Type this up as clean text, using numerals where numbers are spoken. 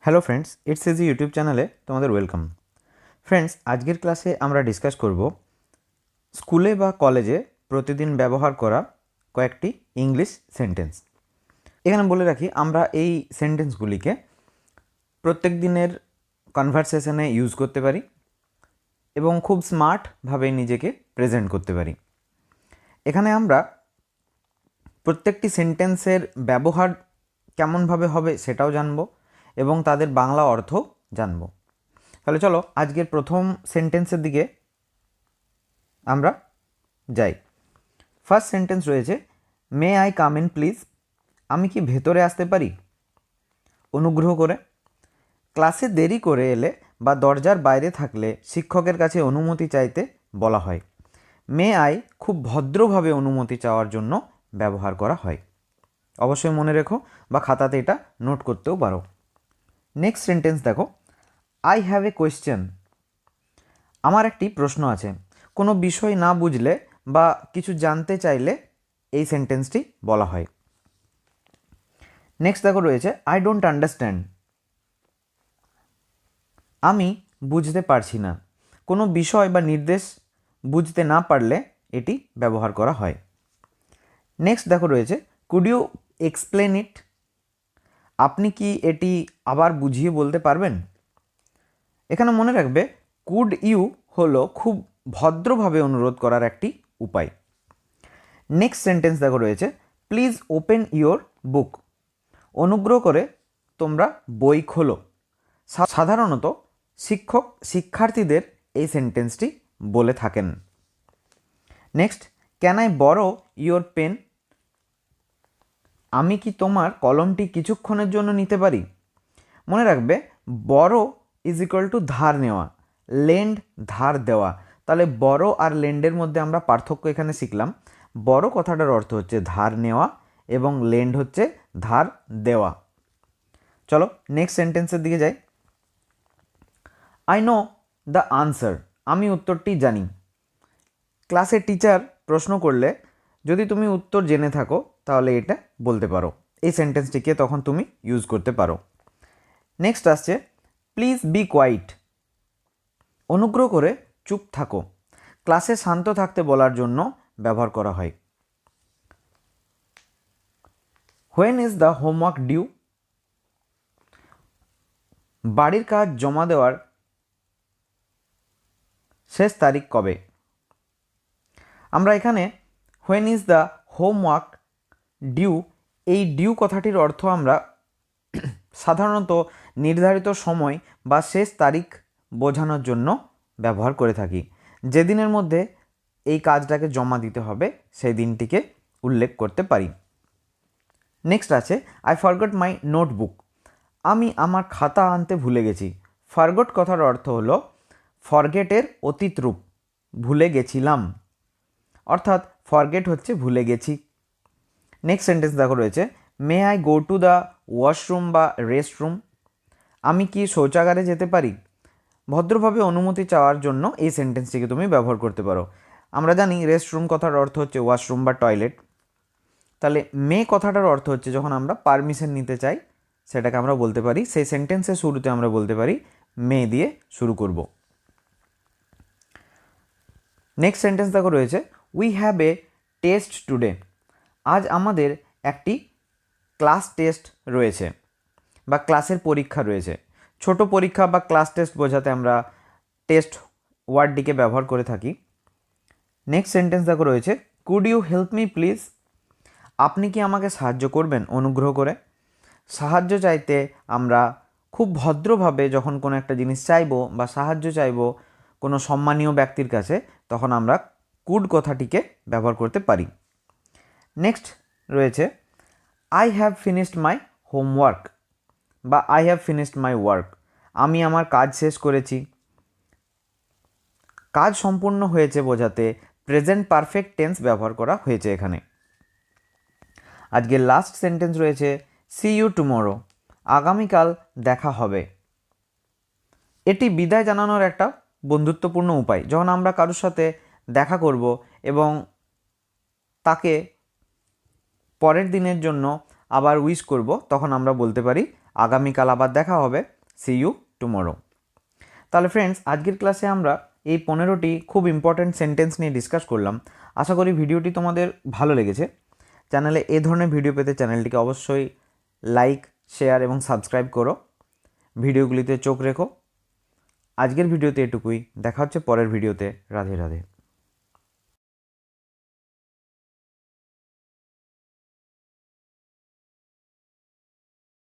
Hello friends, it's easy YouTube চ্যানেলে তোমাদের welcome. Friends, আজকের ক্লাসে আমরা ডিসকাস করব স্কুলে বা কলেজে প্রতিদিন ব্যবহার করা কয়েকটি ইংলিশ সেন্টেন্স। এখানে বলে রাখি, আমরা এই সেন্টেন্সগুলিকে প্রত্যেক দিনের কনভারসেশনে ইউজ করতে পারি এবং খুব স্মার্টভাবে নিজেকে প্রেজেন্ট করতে পারি। এখানে আমরা প্রত্যেকটি সেন্টেন্সের ব্যবহার কেমনভাবে হবে সেটাও জানব এবং তাদের বাংলা অর্থ জানব। তাহলে চলো আজকের প্রথম সেন্টেন্সের দিকে আমরা যাই। ফার্স্ট সেন্টেন্স রয়েছে, may I come in please. আমি কি ভেতরে আসতে পারি অনুগ্রহ করে? ক্লাসে দেরি করে এলে বা দরজার বাইরে থাকলে শিক্ষকের কাছে অনুমতি চাইতে বলা হয়। মে আই খুব ভদ্রভাবে অনুমতি চাওয়ার জন্য ব্যবহার করা হয়। অবশ্যই মনে রেখো বা খাতাতে এটা নোট করতেও পারো। নেক্সট সেন্টেন্স দেখো, আই হ্যাভ এ কোয়েশ্চেন। আমার একটি প্রশ্ন আছে। কোনো বিষয় না বুঝলে বা কিছু জানতে চাইলে এই সেন্টেন্সটি বলা হয়। নেক্সট দেখো রয়েছে, আই ডোন্ট আন্ডারস্ট্যান্ড। আমি বুঝতে পারছি না। কোনো বিষয় বা নির্দেশ বুঝতে না পারলে এটি ব্যবহার করা হয়। নেক্সট দেখো রয়েছে, কুড ইউ এক্সপ্লেন ইট। আপনি কি এটি আবার বুঝিয়ে বলতে পারবেন? এখানে মনে রাখবে, কুড ইউ হলো খুব ভদ্রভাবে অনুরোধ করার একটি উপায়। নেক্সট সেন্টেন্স দেখো রয়েছে, প্লিজ ওপেন ইয়োর বুক। অনুগ্রহ করে তোমরা বই খোলো। সাধারণত শিক্ষক শিক্ষার্থীদের এই সেন্টেন্সটি বলে থাকেন। Next, can I borrow your pen. আমি কি তোমার কলমটি কিছুক্ষণের জন্য নিতে পারি? মনে রাখবে, বড় ইজ ইকুয়াল টু ধার নেওয়া, লেন্ড ধার দেওয়া। তাহলে বড় আর লেন্ডের মধ্যে আমরা পার্থক্য এখানে শিখলাম। বড় কথাটার অর্থ হচ্ছে ধার নেওয়া এবং লেন্ড হচ্ছে ধার দেওয়া। চলো নেক্সট সেন্টেন্সের দিকে যাই। I know the answer. আমি উত্তরটি জানি। ক্লাসে টিচার প্রশ্ন করলে যদি তুমি উত্তর জেনে থাকো তাহলে এটা বলতে পারো। এই সেন্টেন্সটিকে তখন তুমি ইউজ করতে পারো। নেক্সট আসছে, প্লিজ বি কোয়াইট। অনুগ্রহ করে চুপ থাকো। ক্লাসে শান্ত থাকতে বলার জন্য ব্যবহার করা হয়। When is the homework due. বাড়ির কাজ জমা দেওয়ার শেষ তারিখ কবে? আমরা এখানে when is the homework due, এই ডিউ কথাটির অর্থ আমরা সাধারণত নির্ধারিত সময় বা শেষ তারিখ বোঝানোর জন্য ব্যবহার করে থাকি। যেদিনের মধ্যে এই কাজটাকে জমা দিতে হবে সেই দিনটিকে উল্লেখ করতে পারি। নেক্সট আছে, আই ফরগট মাই নোটবুক। আমি আমার খাতা আনতে ভুলে গেছি। ফরগট কথার অর্থ হলো ফরগেটের অতীত রূপ, ভুলে গেছিলাম, অর্থাৎ ফরগেট হচ্ছে ভুলে গেছি। নেক্সট সেন্টেন্স দেখো রয়েছে, may I go to the washroom বা রেস্টরুম। আমি কি শৌচাগারে যেতে পারি? ভদ্রভাবে অনুমতি চাওয়ার জন্য এই সেন্টেন্সটিকে তুমি ব্যবহার করতে পারো। আমরা জানি রেস্টরুম কথার অর্থ হচ্ছে ওয়াশরুম বা টয়লেট। তাহলে মে কথাটার অর্থ হচ্ছে যখন আমরা পারমিশন নিতে চাই সেটাকে আমরা বলতে পারি, সেই সেন্টেন্সের শুরুতে আমরা বলতে পারি মে দিয়ে শুরু করব। নেক্সট সেন্টেন্স দেখো রয়েছে, we have a test today. আজ আমাদের একটি ক্লাস টেস্ট রয়েছে বা ক্লাসের পরীক্ষা রয়েছে। ছোট পরীক্ষা বা ক্লাস টেস্ট বোঝাতে আমরা টেস্ট ওয়ার্ডটিকে ব্যবহার করে থাকি। নেক্সট সেন্টেন্স দেখো রয়েছে, could you help me please. আপনি কি আমাকে সাহায্য করবেন অনুগ্রহ করে? সাহায্য চাইতে আমরা খুব ভদ্রভাবে যখন কোনো একটা জিনিস চাইবো বা সাহায্য চাইবো কোনো সম্মানীয় ব্যক্তির কাছে, তখন আমরা কুড কথাটিকে ব্যবহার করতে পারি। নেক্সট রয়েছে, I have finished my homework বা I have finished my work. আমি আমার কাজ শেষ করেছি। কাজ সম্পূর্ণ হয়েছে বোঝাতে প্রেজেন্ট পারফেক্ট টেন্স ব্যবহার করা হয়েছে এখানে। আজকের লাস্ট সেন্টেন্স রয়েছে, সি ইউ টুমরো। আগামীকাল দেখা হবে। এটি বিদায় জানানোর একটা বন্ধুত্বপূর্ণ উপায়। যখন আমরা কারোর সাথে দেখা করব এবং তাকে পরের দিনের জন্য আবার উইশ করব, তখন আমরা বলতে পারি আগামীকাল আবার দেখা হবে। See you tomorrow. তাহলে ফ্রেন্ডস, আজকের ক্লাসে আমরা এই 15টি খুব ইম্পর্ট্যান্ট সেন্টেন্স নিয়ে ডিসকাস করলাম। আশা করি ভিডিওটি তোমাদের ভালো লেগেছে। চ্যানেলে এ ধরনের ভিডিও পেতে চ্যানেলটিকে অবশ্যই লাইক, শেয়ার এবং সাবস্ক্রাইব করো। ভিডিওগুলিতে চোখ রেখো। আজকের ভিডিওতে এটুকুই। দেখা হচ্ছে পরের ভিডিওতে। রাধে রাধে।